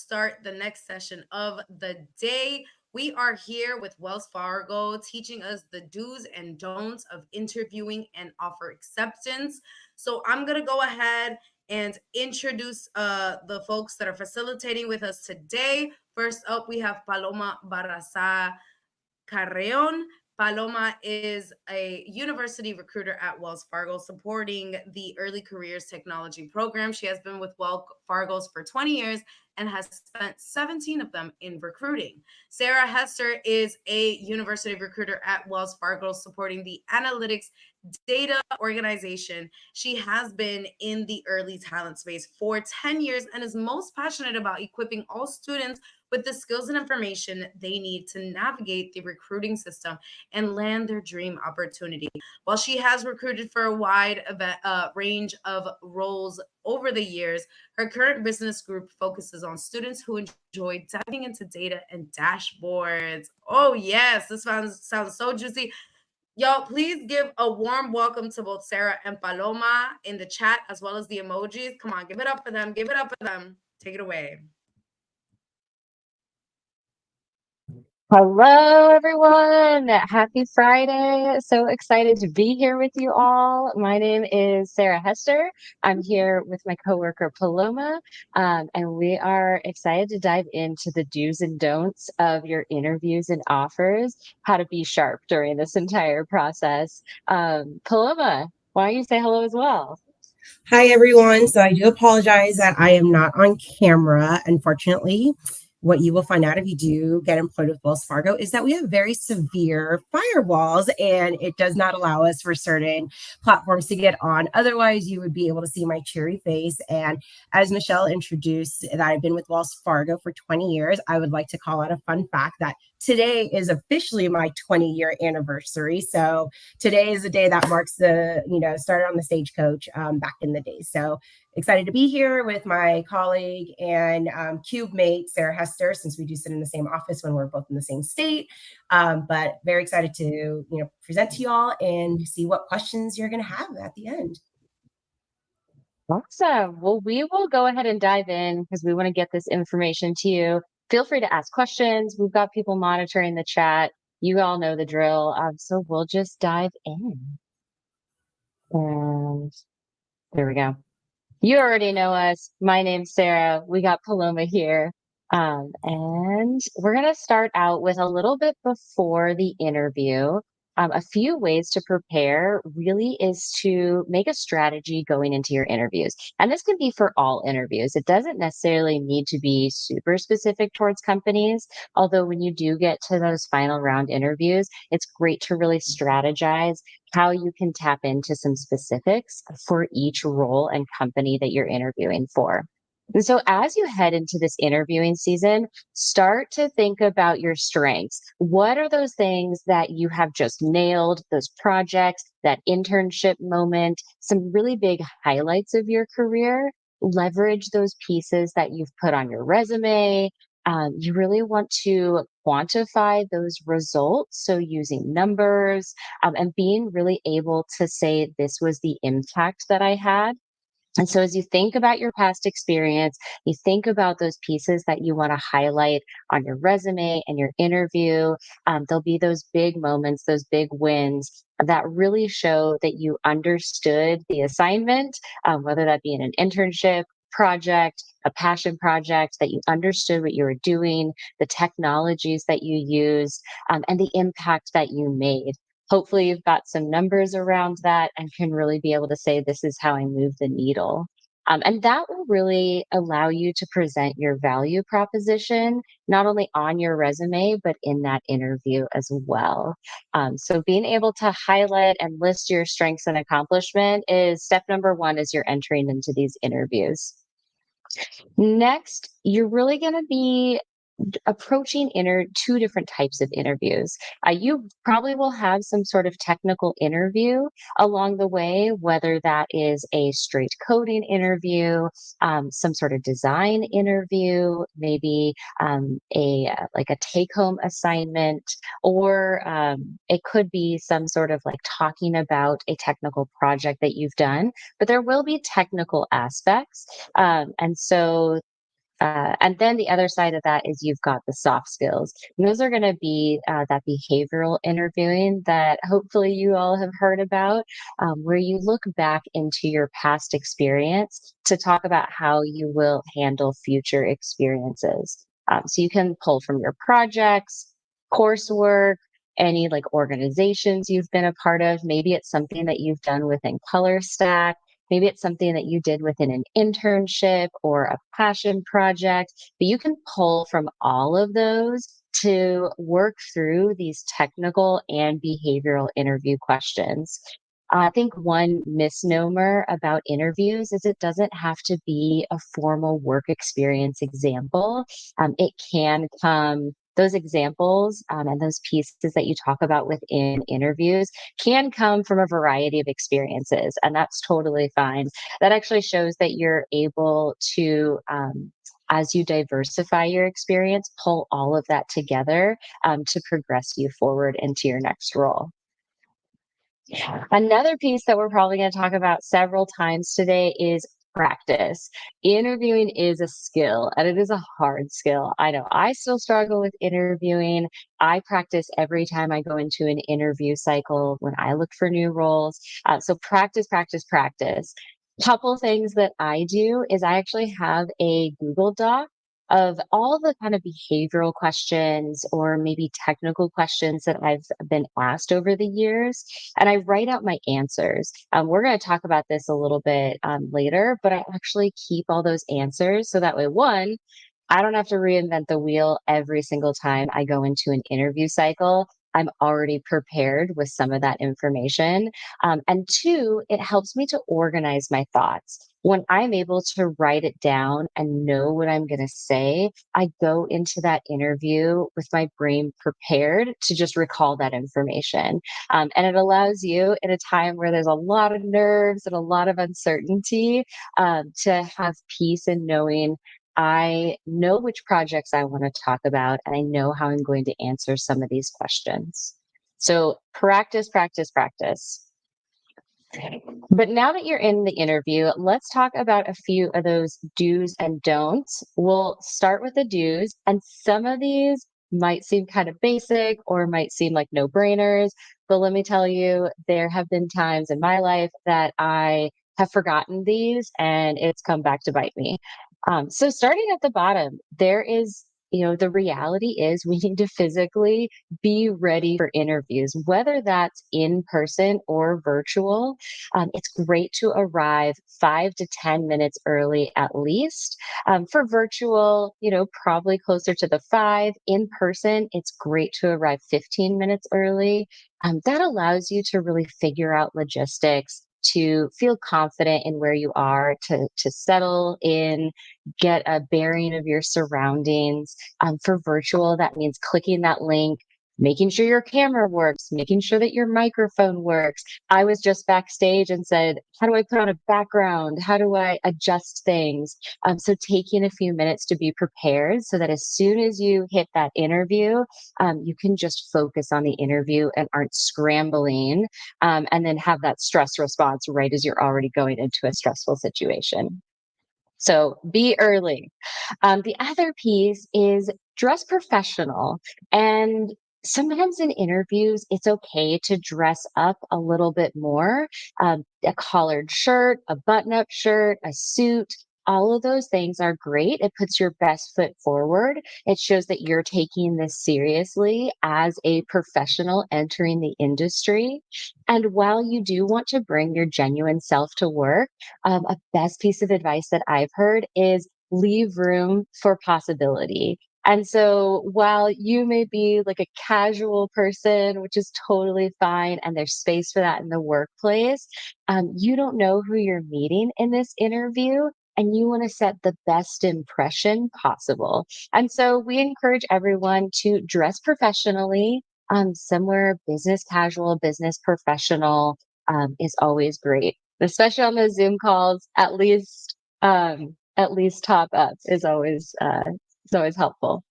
start the next session of the day. We are here with Wells Fargo teaching us the do's and don'ts of interviewing and offer acceptance. So I'm going to go ahead and introduce the folks that are facilitating with us today. First up, we have Paloma Barraza Carreon. Paloma is a university recruiter at Wells Fargo supporting the Early Careers Technology program. She has been with Wells Fargo's for 20 years and has spent 17 of them in recruiting. Sarah Hester is a university recruiter at Wells Fargo supporting the analytics data organization. She has been in the early talent space for 10 years and is most passionate about equipping all students with the skills and information they need to navigate the recruiting system and land their dream opportunity. While she has recruited for a wide range of roles over the years, her current business group focuses on students who enjoy diving into data and dashboards. Oh, yes, this sounds so juicy. Y'all, please give a warm welcome to both Sarah and Paloma in the chat, as well as the emojis. Come on, give it up for them. Give it up for them. Take it away. Hello, everyone. Happy Friday. So excited to be here with you all. My name is Sarah Hester. I'm here with my coworker, Paloma, and we are excited to dive into the do's and don'ts of your interviews and offers, how to be sharp during this entire process. Paloma, why don't you say hello as well? Hi, everyone. So I do apologize that I am not on camera. Unfortunately, what you will find out if you do get employed with Wells Fargo is that we have very severe firewalls and it does not allow us for certain platforms to get on. Otherwise, you would be able to see my cheery face. And as Michelle introduced that I've been with Wells Fargo for 20 years, I would like to call out a fun fact that today is officially my 20-year anniversary. So today is the day that marks the, started on the stagecoach back in the day. So excited to be here with my colleague and cube mate, Sarah Hester, since we do sit in the same office when we're both in the same state. But very excited to, present to y'all and see what questions you're going to have at the end. Awesome. Well, we will go ahead and dive in because we want to get this information to you. Feel free to ask questions. We've got people monitoring the chat. You all know the drill. So we'll just dive in. And there we go. You already know us. My name's Sarah. We got Paloma here. And we're going to start out with a little bit before the interview. A few ways to prepare really is to make a strategy going into your interviews. And this can be for all interviews. It doesn't necessarily need to be super specific towards companies. Although when you do get to those final round interviews, it's great to really strategize how you can tap into some specifics for each role and company that you're interviewing for. And so as you head into this interviewing season, start to think about your strengths. What are those things that you have just nailed, those projects, that internship moment, some really big highlights of your career? Leverage those pieces that you've put on your resume. You really want to quantify those results. So using numbers and being really able to say, this was the impact that I had. And so as you think about your past experience, you think about those pieces that you want to highlight on your resume and your interview. There'll be those big moments, those big wins that really show that you understood the assignment, whether that be in an internship, project, a passion project, that you understood what you were doing, the technologies that you used, and the impact that you made. Hopefully you've got some numbers around that and can really be able to say, this is how I move the needle. And that will really allow you to present your value proposition, not only on your resume, but in that interview as well. So being able to highlight and list your strengths and accomplishment is step number one as you're entering into these interviews. Next, you're really going to be approaching two different types of interviews. You probably will have some sort of technical interview along the way, whether that is a straight coding interview, some sort of design interview, maybe like a take-home assignment, or it could be some sort of like talking about a technical project that you've done. But there will be technical aspects, and so And then the other side of that is you've got the soft skills. And those are going to be that behavioral interviewing that hopefully you all have heard about, where you look back into your past experience to talk about how you will handle future experiences. So you can pull from your projects, coursework, any like organizations you've been a part of. Maybe it's something that you've done within Color Stack. Maybe it's something that you did within an internship or a passion project, but you can pull from all of those to work through these technical and behavioral interview questions. I think one misnomer about interviews is it doesn't have to be a formal work experience example. It can come, those examples and those pieces that you talk about within interviews can come from a variety of experiences, and that's totally fine. That actually shows that you're able to, as you diversify your experience, pull all of that together to progress you forward into your next role. Another piece that we're probably going to talk about several times today is practice. Interviewing is a skill and it is a hard skill. I know I still struggle with interviewing. I practice every time I go into an interview cycle when I look for new roles. So practice, practice, practice. Couple things that I do is I actually have a Google Doc of all the kind of behavioral questions or maybe technical questions that I've been asked over the years, and I write out my answers. We're going to talk about this a little bit later, but I actually keep all those answers so that way, one, I don't have to reinvent the wheel every single time I go into an interview cycle. I'm already prepared with some of that information. And two, it helps me to organize my thoughts. When I'm able to write it down and know what I'm going to say, I go into that interview with my brain prepared to just recall that information. And it allows you in a time where there's a lot of nerves and a lot of uncertainty to have peace in knowing I know which projects I want to talk about, and I know how I'm going to answer some of these questions. So practice, practice, practice. But now that you're in the interview, let's talk about a few of those do's and don'ts. We'll start with the do's, and some of these might seem kind of basic or might seem like no brainers. But let me tell you, there have been times in my life that I have forgotten these and it's come back to bite me. So starting at the bottom, there is, the reality is we need to physically be ready for interviews, whether that's in person or virtual. It's great to arrive 5 to 10 minutes early at least. For virtual, probably closer to the 5. In person, it's great to arrive 15 minutes early. That allows you to really figure out logistics, to feel confident in where you are, to settle in, get a bearing of your surroundings. For virtual, that means clicking that link, making sure your camera works, making sure that your microphone works. I was just backstage and said, how do I put on a background? How do I adjust things? So taking a few minutes to be prepared so that as soon as you hit that interview, you can just focus on the interview and aren't scrambling and then have that stress response right as you're already going into a stressful situation. So be early. The other piece is dress professional. And sometimes in interviews, it's okay to dress up a little bit more. A collared shirt, a button up shirt, a suit. All of those things are great. It puts your best foot forward. It shows that you're taking this seriously as a professional entering the industry. And while you do want to bring your genuine self to work, a best piece of advice that I've heard is leave room for possibility. And so while you may be like a casual person, which is totally fine, and there's space for that in the workplace, you don't know who you're meeting in this interview. And you want to set the best impression possible. And so we encourage everyone to dress professionally. Somewhere business casual, business professional is always great, especially on those Zoom calls. At least top up is always helpful.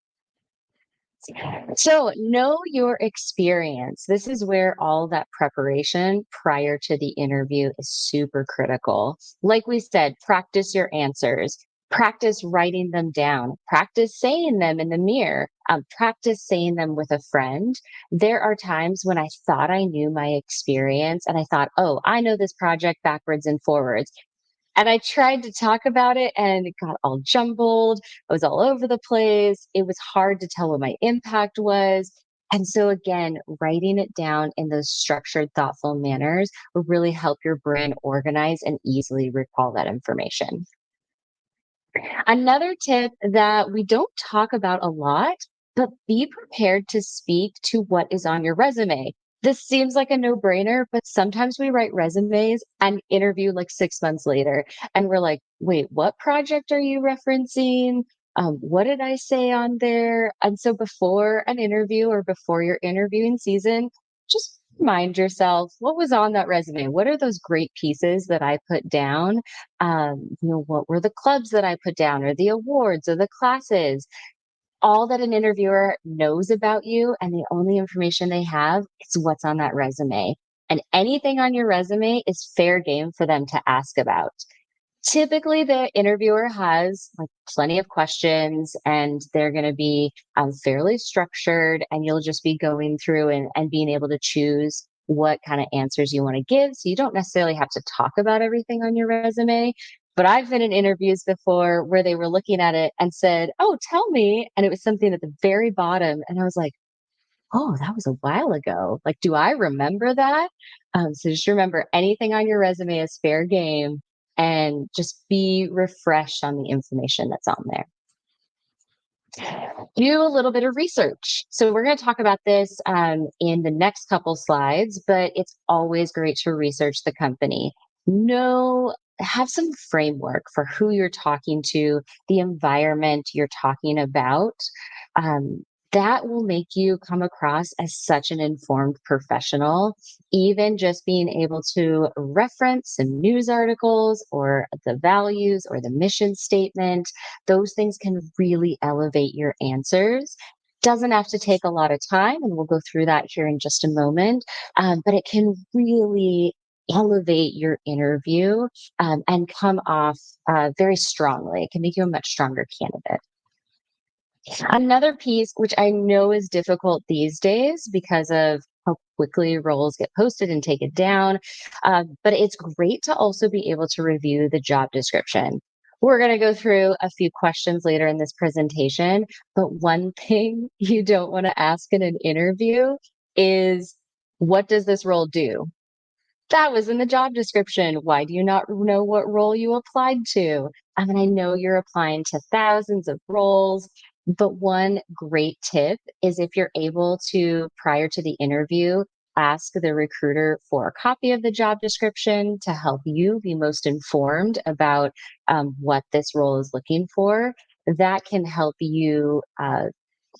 So know your experience. This is where all that preparation prior to the interview is super critical. Like we said, practice your answers. Practice writing them down, practice saying them in the mirror, practice saying them with a friend. There are times when I thought I knew my experience and I thought, oh, I know this project backwards and forwards. And I tried to talk about it and it got all jumbled. I was all over the place. It was hard to tell what my impact was. And so, again, writing it down in those structured, thoughtful manners will really help your brain organize and easily recall that information. Another tip that we don't talk about a lot, but be prepared to speak to what is on your resume. This seems like a no brainer, but sometimes we write resumes and interview like 6 months later. And we're like, wait, what project are you referencing? What did I say on there? And so before an interview or before your interviewing season, just remind yourself what was on that resume. What are those great pieces that I put down? What were the clubs that I put down, or the awards, or the classes? All that an interviewer knows about you, and the only information they have is what's on that resume. And anything on your resume is fair game for them to ask about. Typically, the interviewer has like plenty of questions and they're going to be fairly structured, and you'll just be going through and being able to choose what kind of answers you want to give. So you don't necessarily have to talk about everything on your resume. But I've been in interviews before where they were looking at it and said, oh, tell me. And it was something at the very bottom. And I was like, oh, that was a while ago. Like, do I remember that? So just remember, anything on your resume is fair game, and just be refreshed on the information that's on there. Do a little bit of research. So we're going to talk about this in the next couple slides, but it's always great to research the company. Have some framework for who you're talking to, the environment you're talking about. Um, that will make you come across as such an informed professional. Even just being able to reference some news articles or the values or the mission statement, those things can really elevate your answers. Doesn't have to take a lot of time, and we'll go through that here in just a moment. But it can really elevate your interview and come off very strongly. It can make you a much stronger candidate. Another piece, which I know is difficult these days because of how quickly roles get posted and taken down, but it's great to also be able to review the job description. We're going to go through a few questions later in this presentation, but one thing you don't want to ask in an interview is, what does this role do? That was in the job description. Why do you not know what role you applied to? I mean, I know you're applying to thousands of roles, but one great tip is, if you're able to, prior to the interview, ask the recruiter for a copy of the job description to help you be most informed about what this role is looking for. That can help you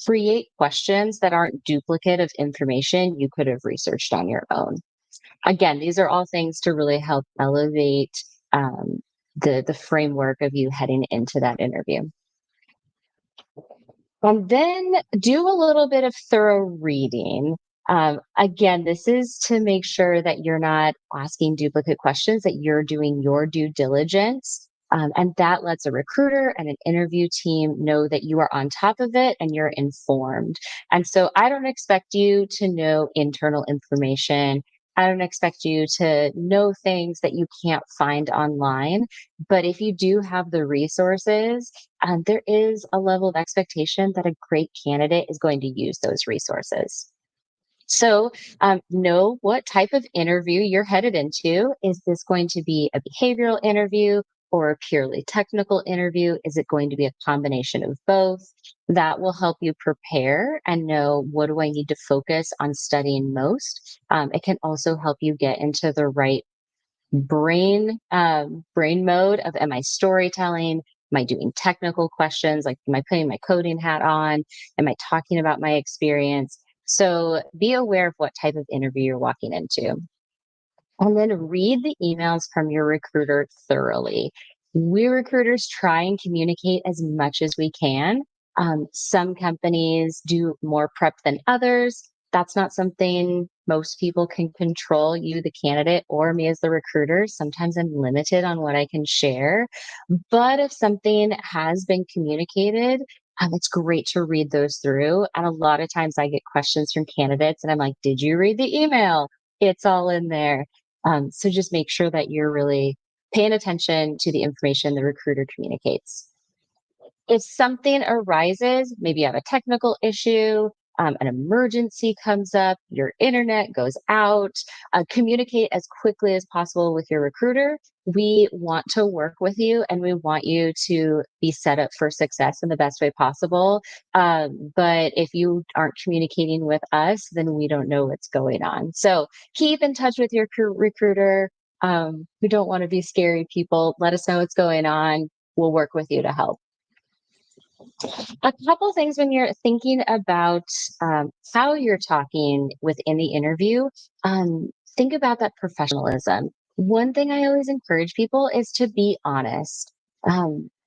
create questions that aren't duplicate of information you could have researched on your own. Again, these are all things to really help elevate um, the framework of you heading into that interview. And then do a little bit of thorough reading. Again, this is to make sure that you're not asking duplicate questions, that you're doing your due diligence. And that lets a recruiter and an interview team know that you are on top of it and you're informed. And so I don't expect you to know internal information. I don't expect you to know things that you can't find online. But if you do have the resources, there is a level of expectation that a great candidate is going to use those resources. So, know what type of interview you're headed into. Is this going to be a behavioral interview or a purely technical interview? Is it going to be a combination of both? That will help you prepare and know, what do I need to focus on studying most. It can also help you get into the right brain mode of, am I storytelling? Am I doing technical questions? Like, am I putting my coding hat on? Am I talking about my experience? So be aware of what type of interview you're walking into. And then read the emails from your recruiter thoroughly. We recruiters try and communicate as much as we can. Some companies do more prep than others. That's not something most people can control, you, the candidate, or me as the recruiter. Sometimes I'm limited on what I can share. But if something has been communicated, it's great to read those through. And a lot of times I get questions from candidates, and I'm like, did you read the email? It's all in there. So just make sure that you're really paying attention to the information the recruiter communicates. If something arises, maybe you have a technical issue, an emergency comes up, your internet goes out, communicate as quickly as possible with your recruiter. We want to work with you and we want you to be set up for success in the best way possible. But if you aren't communicating with us, then we don't know what's going on. So keep in touch with your recruiter. We don't want to be scary people. Let us know what's going on. We'll work with you to help. A couple things when you're thinking about how you're talking within the interview, think about that professionalism. One thing I always encourage people is to be honest.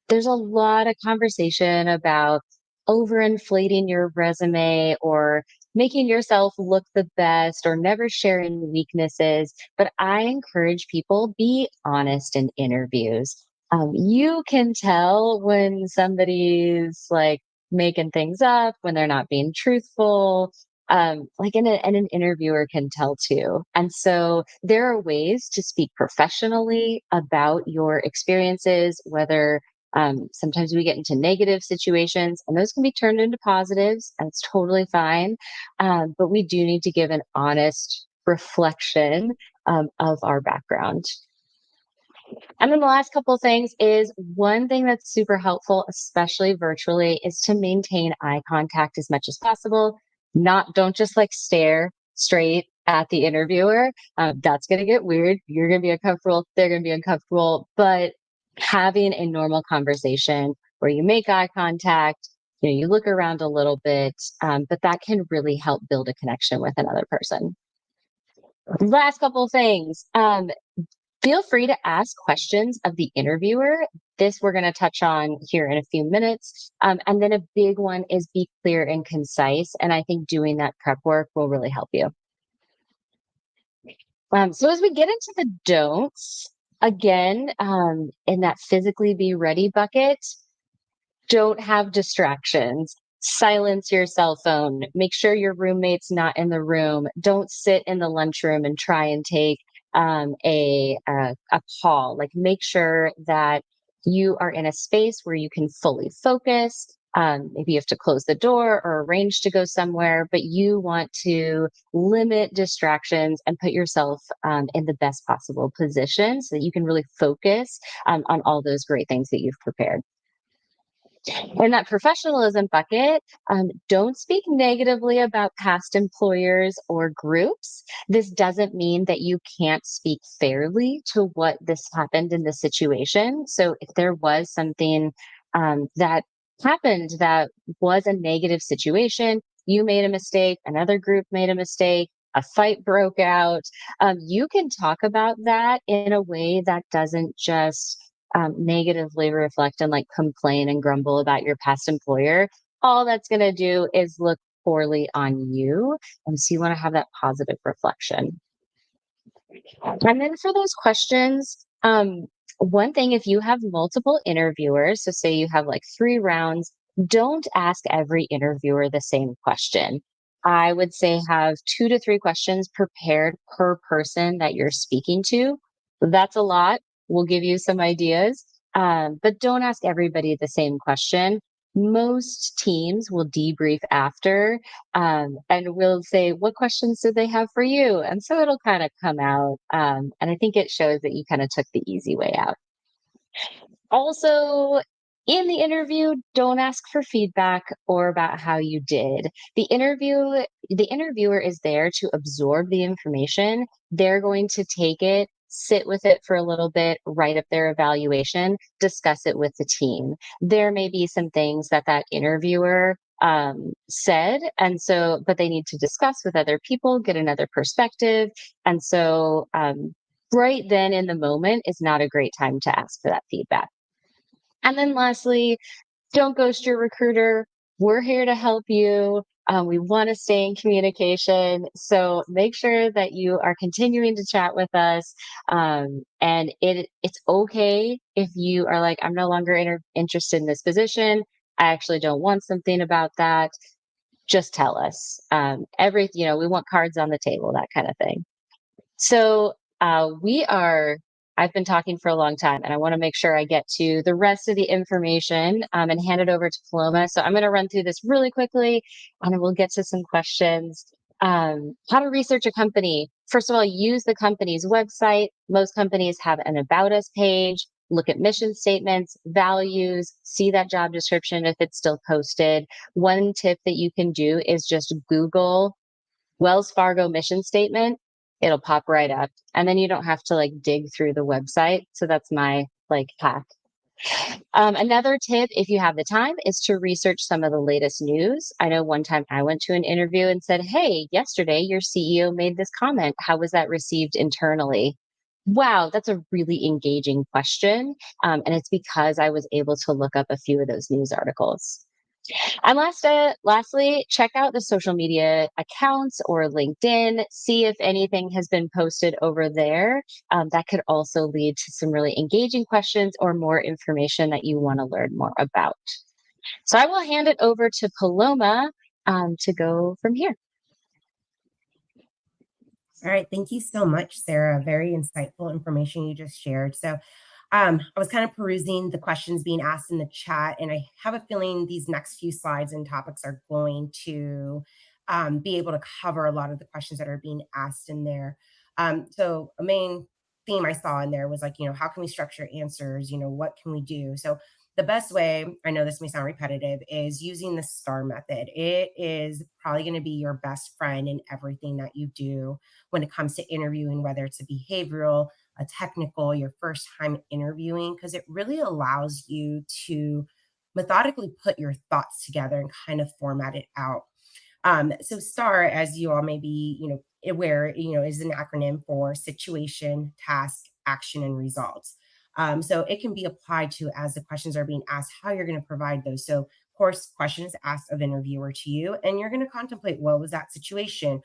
There's a lot of conversation about overinflating your resume or making yourself look the best or never sharing weaknesses. But I encourage people be honest in interviews. You can tell when somebody's like making things up, when they're not being truthful. And an interviewer can tell too. And so there are ways to speak professionally about your experiences, whether sometimes we get into negative situations and those can be turned into positives, and it's totally fine. But we do need to give an honest reflection of our background. And then the last couple of things is one thing that's super helpful, especially virtually, is to maintain eye contact as much as possible. Don't just like stare straight at the interviewer. That's going to get weird. You're going to be uncomfortable. They're going to be uncomfortable. But having a normal conversation where you make eye contact, you look around a little bit, but that can really help build a connection with another person. Last couple of things. Feel free to ask questions of the interviewer. This we're going to touch on here in a few minutes. And then a big one is be clear and concise. And I think doing that prep work will really help you. So as we get into the don'ts, again, in that physically be ready bucket, don't have distractions. Silence your cell phone. Make sure your roommate's not in the room. Don't sit in the lunchroom and try and take a call. Like make sure that you are in a space where you can fully focus. Maybe you have to close the door or arrange to go somewhere, but you want to limit distractions and put yourself in the best possible position so that you can really focus on all those great things that you've prepared. In that professionalism bucket, don't speak negatively about past employers or groups. This doesn't mean that you can't speak fairly to what this happened in the situation. So if there was something that happened that was a negative situation, you made a mistake, another group made a mistake, a fight broke out, you can talk about that in a way that doesn't just negatively reflect and like complain and grumble about your past employer. All that's going to do is look poorly on you. And so you want to have that positive reflection. And then for those questions, one thing, if you have multiple interviewers, so say you have like 3 rounds, don't ask every interviewer the same question. I would say have 2 to 3 questions prepared per person that you're speaking to. That's a lot. We'll give you some ideas, but don't ask everybody the same question. Most teams will debrief after and we'll say, what questions did they have for you? And so it'll kind of come out. And I think it shows that you kind of took the easy way out. Also, in the interview, don't ask for feedback or about how you did. The interviewer is there to absorb the information. They're going to take it, sit with it for a little bit, write up their evaluation, discuss it with the team. There may be some things that interviewer said, and so, but they need to discuss with other people, get another perspective. And so, right then in the moment is not a great time to ask for that feedback. And then lastly, don't ghost your recruiter. We're here to help you. We want to stay in communication. So make sure that you are continuing to chat with us. And it's okay if you are like, I'm no longer interested in this position. I actually don't want something about that. Just tell us. We want cards on the table, that kind of thing. So I've been talking for a long time and I want to make sure I get to the rest of the information and hand it over to Paloma. So I'm going to run through this really quickly and then we'll get to some questions. How to research a company. First of all, use the company's website. Most companies have an About Us page. Look at mission statements, values, see that job description if it's still posted. One tip that you can do is just Google Wells Fargo mission statement. It'll pop right up. And then you don't have to like dig through the website. So that's my like hack. Another tip, if you have the time, is to research some of the latest news. I know one time I went to an interview and said, hey, yesterday your CEO made this comment. How was that received internally? Wow, that's a really engaging question. And it's because I was able to look up a few of those news articles. And lastly, check out the social media accounts or LinkedIn. See if anything has been posted over there. That could also lead to some really engaging questions or more information that you want to learn more about. So I will hand it over to Paloma to go from here. All right. Thank you so much, Sarah. Very insightful information you just shared. So I was kind of perusing the questions being asked in the chat, and I have a feeling these next few slides and topics are going to be able to cover a lot of the questions that are being asked in there. So a main theme I saw in there was like, how can we structure answers? What can we do? So the best way, I know this may sound repetitive, is using the STAR method. It is probably going to be your best friend in everything that you do when it comes to interviewing, whether it's a behavioral, a technical, your first time interviewing, because it really allows you to methodically put your thoughts together and kind of format it out. So STAR, as you all may be, aware, is an acronym for situation, task, action, and results. So it can be applied to as the questions are being asked, how you're going to provide those. So of course, question is asked of interviewer to you, and you're going to contemplate what was that situation,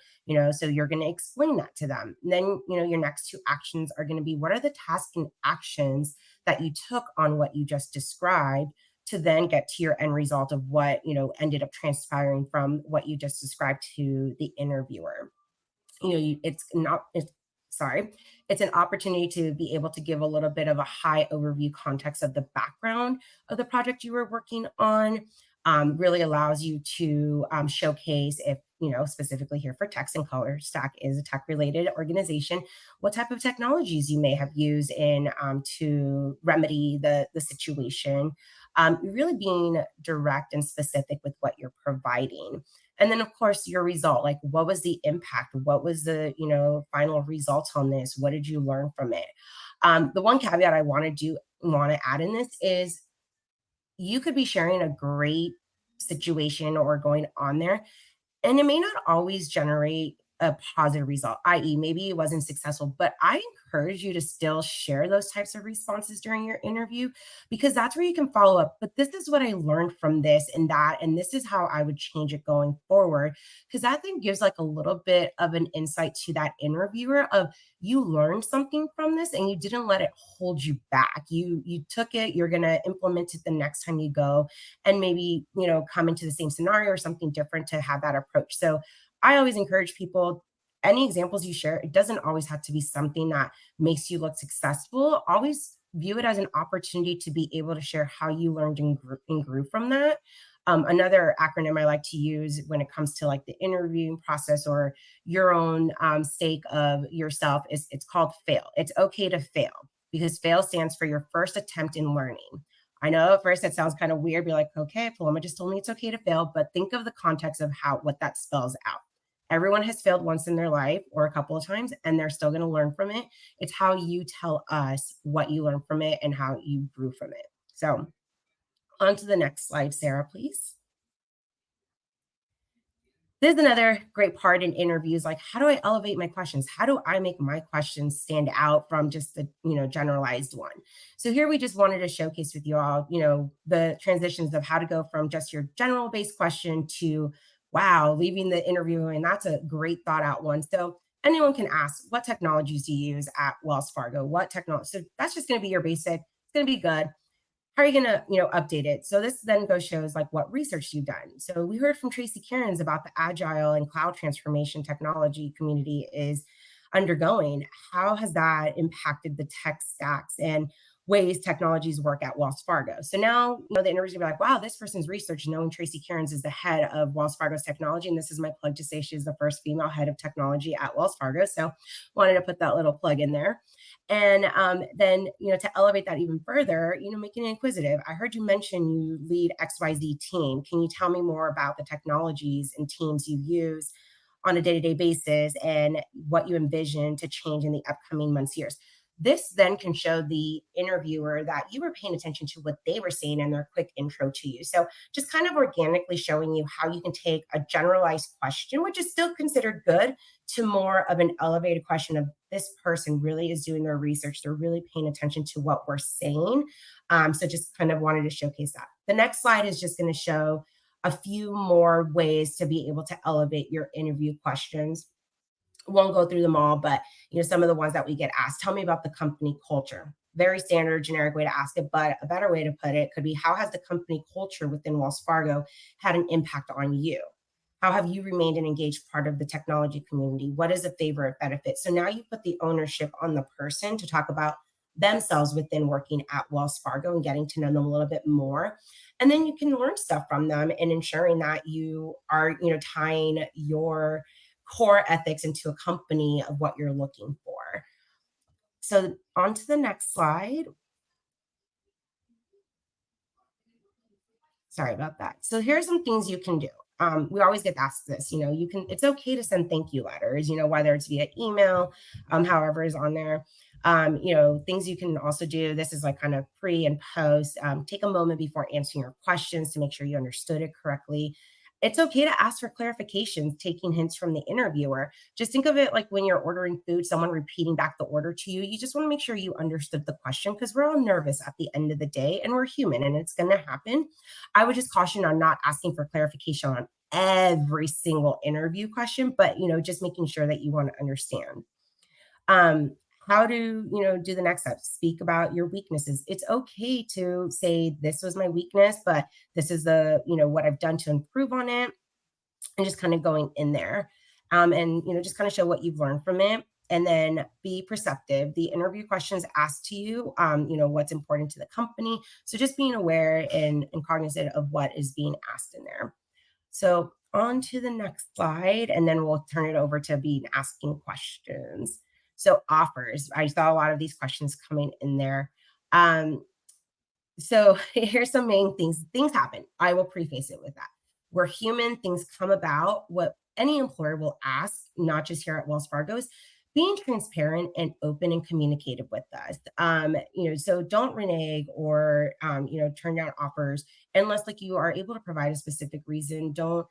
so you're going to explain that to them. And then, your next two actions are going to be what are the tasks and actions that you took on what you just described to then get to your end result of what, ended up transpiring from what you just described to the interviewer. It's an opportunity to be able to give a little bit of a high overview context of the background of the project you were working on. Really allows you to showcase, if specifically here for Text and Color Stack is a tech related organization, what type of technologies you may have used in to remedy the situation. Really being direct and specific with what you're providing. And then of course your result, like what was the impact? What was the, final result on this? What did you learn from it? The one caveat I want to add in this is you could be sharing a great situation or going on there, and it may not always generate a positive result, i.e., maybe it wasn't successful, but I encourage you to still share those types of responses during your interview, because that's where you can follow up. But this is what I learned from this and that, and this is how I would change it going forward. Because that then gives like a little bit of an insight to that interviewer of you learned something from this and you didn't let it hold you back. You took it, you're gonna implement it the next time you go, and maybe come into the same scenario or something different to have that approach. So I always encourage people, any examples you share, it doesn't always have to be something that makes you look successful. Always view it as an opportunity to be able to share how you learned and grew from that. Another acronym I like to use when it comes to like the interviewing process or your own stake of yourself is it's called FAIL. It's okay to fail, because FAIL stands for your first attempt in learning. I know at first that sounds kind of weird. Be like, okay, Paloma just told me it's okay to fail, but think of the context of what that spells out. Everyone has failed once in their life or a couple of times, and they're still going to learn from it. It's how you tell us what you learned from it and how you grew from it. So on to the next slide, Sarah, please. This is another great part in interviews. Like, how do I elevate my questions? How do I make my questions stand out from just the, generalized one? So here we just wanted to showcase with you all, the transitions of how to go from just your general based question to wow, leaving the interview, and that's a great thought out one. So anyone can ask, what technologies do you use at Wells Fargo? What technology? So that's just going to be your basic. It's going to be good. How are you going to, update it? So this then goes shows like what research you've done. So we heard from Tracy Cairns about the agile and cloud transformation technology community is undergoing. How has that impacted the tech stacks and ways technologies work at Wells Fargo? So now, the interview's gonna be like, wow, this person's research, knowing Tracy Cairns is the head of Wells Fargo's technology. And this is my plug to say she's the first female head of technology at Wells Fargo. So wanted to put that little plug in there. And then, to elevate that even further, making it inquisitive. I heard you mention you lead XYZ team. Can you tell me more about the technologies and teams you use on a day-to-day basis and what you envision to change in the upcoming months, years? This then can show the interviewer that you were paying attention to what they were saying in their quick intro to you. So just kind of organically showing you how you can take a generalized question, which is still considered good, to more of an elevated question of, this person really is doing their research. They're really paying attention to what we're saying. So just kind of wanted to showcase that. The next slide is just going to show a few more ways to be able to elevate your interview questions. Won't go through them all, but some of the ones that we get asked. Tell me about the company culture. Very standard, generic way to ask it, but a better way to put it could be, how has the company culture within Wells Fargo had an impact on you? How have you remained an engaged part of the technology community? What is a favorite benefit? So now you put the ownership on the person to talk about themselves within working at Wells Fargo and getting to know them a little bit more. And then you can learn stuff from them and ensuring that you are, tying your core ethics into a company of what you're looking for. So on to the next slide. Sorry about that. So here's some things you can do. We always get asked this, it's okay to send thank you letters, whether it's via email, however is on there. Things you can also do. This is like kind of pre and post. Take a moment before answering your questions to make sure you understood it correctly. It's okay to ask for clarifications, taking hints from the interviewer. Just think of it like when you're ordering food, someone repeating back the order to you. You just want to make sure you understood the question, because we're all nervous at the end of the day and we're human and it's going to happen. I would just caution on not asking for clarification on every single interview question, but just making sure that you want to understand. How to do the next step. Speak about your weaknesses. It's okay to say, this was my weakness, but this is the what I've done to improve on it, and just kind of going in there, and just kind of show what you've learned from it. And then be perceptive. The interview questions asked to you, what's important to the company. So just being aware and cognizant of what is being asked in there. So on to the next slide, and then we'll turn it over to being asking questions. So offers. I saw a lot of these questions coming in there. So here's some main things. Things happen. I will preface it with that. We're human. Things come about. What any employer will ask, not just here at Wells Fargo, is being transparent and open and communicative with us. So don't renege or turn down offers unless like you are able to provide a specific reason. Don't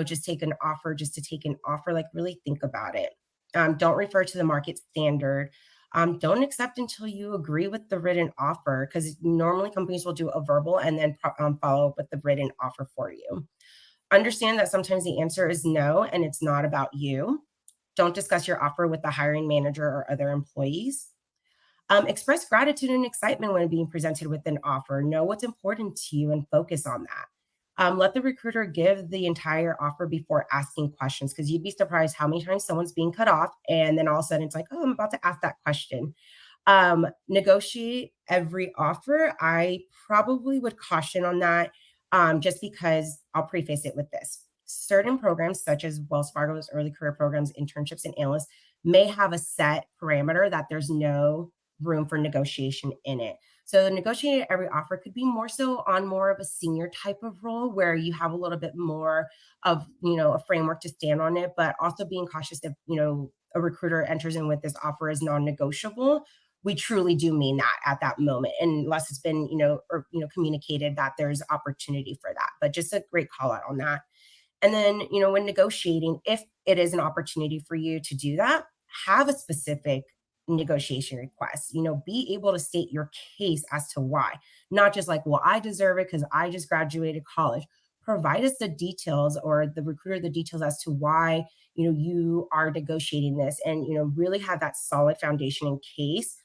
just take an offer just to take an offer. Like really think about it. Don't refer to the market standard. Don't accept until you agree with the written offer, because normally companies will do a verbal and then follow up with the written offer for you. Understand that sometimes the answer is no, and it's not about you. Don't discuss your offer with the hiring manager or other employees. Express gratitude and excitement when being presented with an offer. Know what's important to you and focus on that. Let the recruiter give the entire offer before asking questions, because you'd be surprised how many times someone's being cut off and then all of a sudden it's like, oh, I'm about to ask that question. Negotiate every offer. I probably would caution on that, just because I'll preface it with this. Certain programs, such as Wells Fargo's early career programs, internships, and analysts, may have a set parameter that there's no room for negotiation in it. So negotiating every offer could be more so on more of a senior type of role where you have a little bit more of, a framework to stand on it, but also being cautious if, a recruiter enters in with this offer as non-negotiable. We truly do mean that at that moment, unless it's been, communicated that there's opportunity for that. But just a great call out on that. And then, when negotiating, if it is an opportunity for you to do that, have a specific negotiation request. Be able to state your case as to why, not just like, well, I deserve it because I just graduated college. provide us the details, or the recruiter the details as to why you are negotiating this, and really have that solid foundation in case,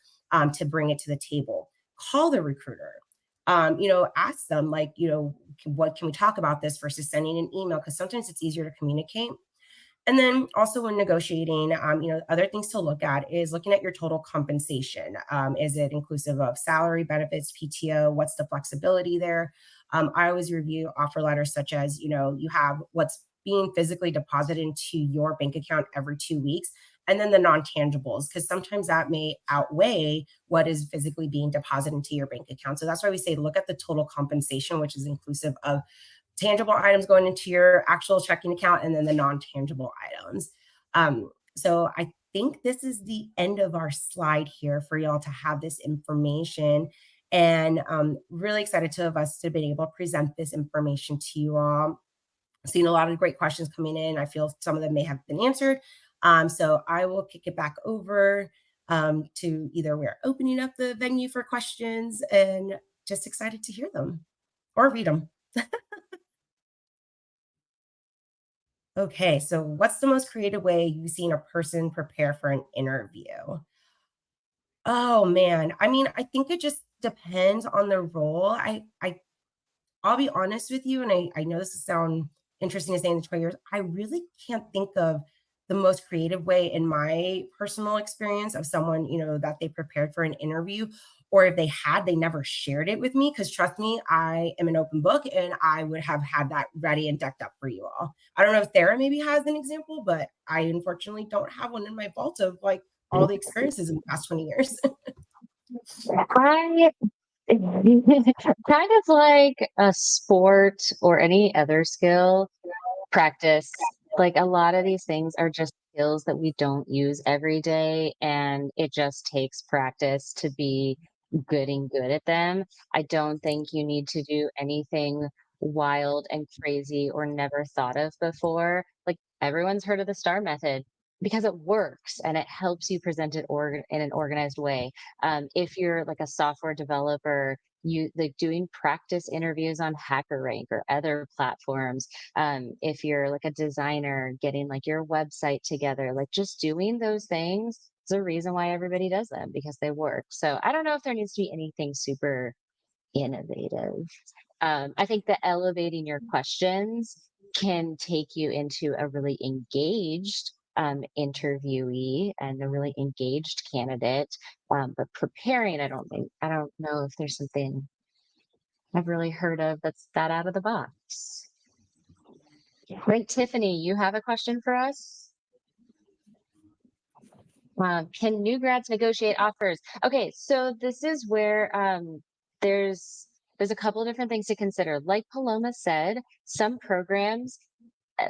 to bring it to the table. Call the recruiter. Ask them, like, what can we talk about this, versus sending an email, because sometimes it's easier to communicate. And then also when negotiating, other things to look at is looking at your total compensation. Is it inclusive of salary, benefits, PTO? What's the flexibility there? I always review offer letters, such as, you have what's being physically deposited into your bank account every 2 weeks, and then the non-tangibles, because sometimes that may outweigh what is physically being deposited into your bank account. So that's why we say look at the total compensation, which is inclusive of tangible items going into your actual checking account, and then the non-tangible items. So I think this is the end of our slide here for y'all to have this information. And really excited to have us to be able to present this information to you all. Seen a lot of great questions coming in. I feel some of them may have been answered. So I will kick it back over to either we're opening up the venue for questions, and just excited to hear them or read them. Okay, so what's the most creative way you've seen a person prepare for an interview? Oh man, I mean, I think it just depends on the role. I'll be honest with you, and I know this will sound interesting to say in the 20 years. I really can't think of the most creative way in my personal experience of someone, that they prepared for an interview, or if they had, they never shared it with me. Because trust me, I am an open book, and I would have had that ready and decked up for you all. I don't know if Sarah maybe has an example, but I unfortunately don't have one in my vault of like all the experiences in the past 20 years. I kind of like a sport or any other skill, practice. Like a lot of these things are just skills that we don't use every day, and it just takes practice to be good at them. I don't think you need to do anything wild and crazy or never thought of before. Like everyone's heard of the STAR method because it works and it helps you present it in an organized way. If you're like a software developer, you like doing practice interviews on HackerRank or other platforms. If you're like a designer, getting like your website together, like just doing those things is a reason why everybody does them, because they work. So I don't know if there needs to be anything super innovative. I think that elevating your questions can take you into a really engaged interviewee and a really engaged candidate. But preparing, I don't know if there's something I've really heard of that's that out of the box. Great, Tiffany, you have a question for us? Can new grads negotiate offers? Okay, so this is where there's there's a couple of different things to consider. Like Paloma said, some programs,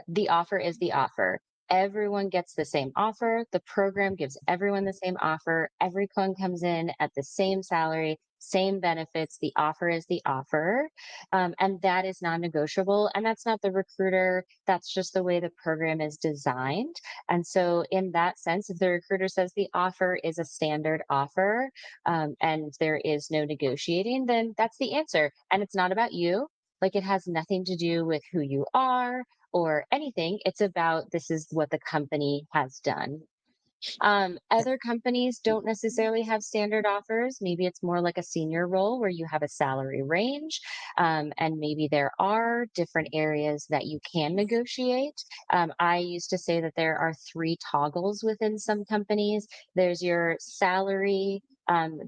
the offer is the offer. Everyone gets the same offer. The program gives everyone the same offer. Everyone comes in at the same salary, same benefits. The offer is the offer. And that is non negotiable. And that's not the recruiter. That's just the way the program is designed. And so, in that sense, if the recruiter says the offer is a standard offer, and there is no negotiating, then that's the answer. And it's not about you. Like it has nothing to do with who you are or anything. It's about this is what the company has done. Other companies don't necessarily have standard offers. Maybe it's more like a senior role where you have a salary range, and maybe there are different areas that you can negotiate. I used to say that there are three toggles within some companies. There's your salary.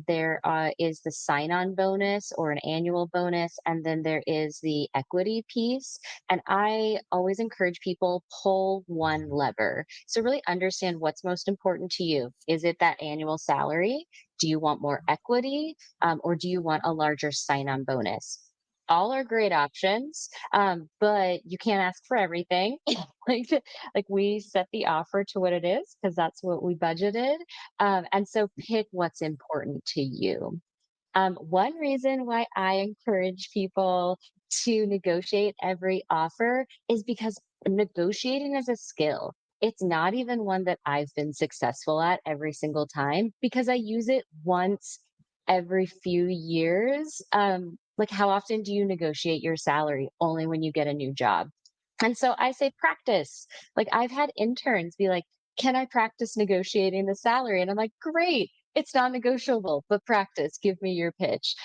There is the sign-on bonus or an annual bonus, and then there is the equity piece. And I always encourage people pull one lever. So really understand what's most important to you. Is it that annual salary? Do you want more equity? Or do you want a larger sign-on bonus? All are great options, but you can't ask for everything. like, like we set the offer to what it is because that's what we budgeted. And so pick what's important to you. One reason why I encourage people to negotiate every offer is because negotiating is a skill. It's not even one that I've been successful at every single time because I use it once every few years. Like, how often do you negotiate your salary? Only when you get a new job. And so I say practice. Like, I've had interns be like, can I practice negotiating the salary? And I'm like, great. It's non negotiable, but practice. Give me your pitch.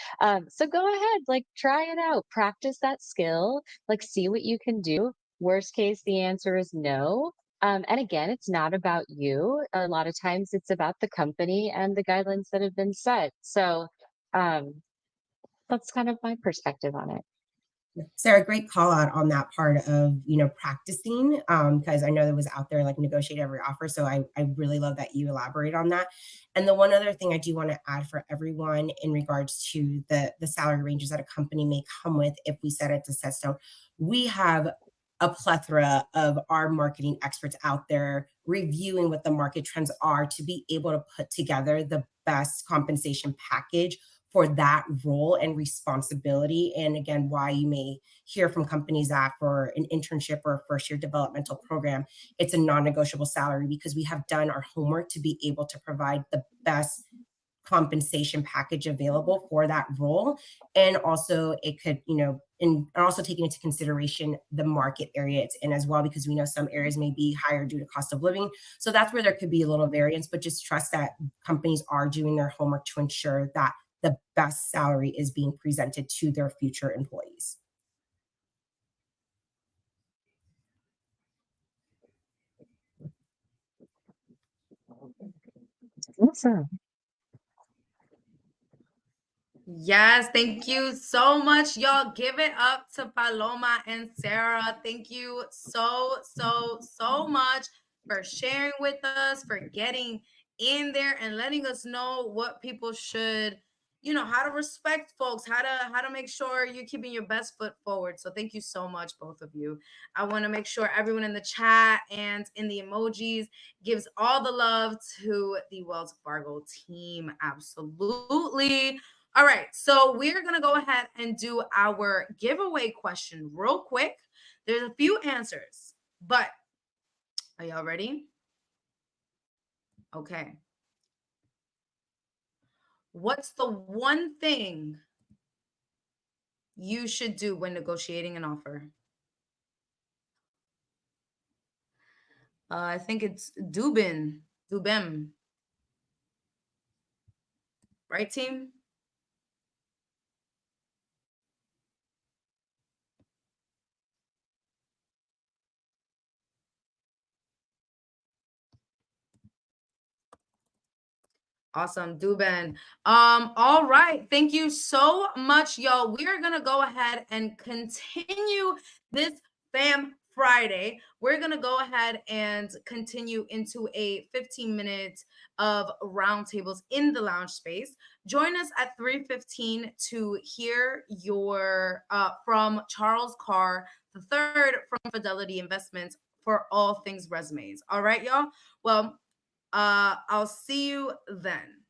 So go ahead, like, try it out. Practice that skill, like, see what you can do. Worst case, the answer is no. And again, it's not about you. A lot of times it's about the company and the guidelines that have been set. So, um, that's kind of my perspective on it. Sarah, great call out on that part of, practicing, because I know that was out there like negotiate every offer. So I really love that you elaborate on that. And the one other thing I do want to add for everyone in regards to the salary ranges that a company may come with if we set it to set stone, we have a plethora of our marketing experts out there reviewing what the market trends are to be able to put together the best compensation package for that role and responsibility. And again, why you may hear from companies that for an internship or a first year developmental program, it's a non negotiable salary because we have done our homework to be able to provide the best compensation package available for that role. And also it could, and also taking into consideration the market area it's in as well, because we know some areas may be higher due to cost of living. So that's where there could be a little variance, but just trust that companies are doing their homework to ensure that the best salary is being presented to their future employees. Awesome. Yes, thank you so much, y'all. Give it up to Paloma and Sarah. Thank you so much for sharing with us, for getting in there and letting us know what people should, how to respect folks, how to make sure you're keeping your best foot forward. So thank you so much, both of you. I want to make sure everyone in the chat and in the emojis gives all the love to the Wells Fargo team. Absolutely. All right, so we're going to go ahead and do our giveaway question real quick. There's a few answers, but are y'all ready? Okay. What's the one thing you should do when negotiating an offer? I think it's Dubem. Right, team? Awesome, Duben. All right. Thank you so much, y'all. We are gonna go ahead and continue this Fam Friday. We're gonna go ahead and continue into a 15 minutes of roundtables in the lounge space. Join us at 3:15 to hear your from Charles Carr the third from Fidelity Investments for all things resumes. All right, y'all. Well, I'll see you then.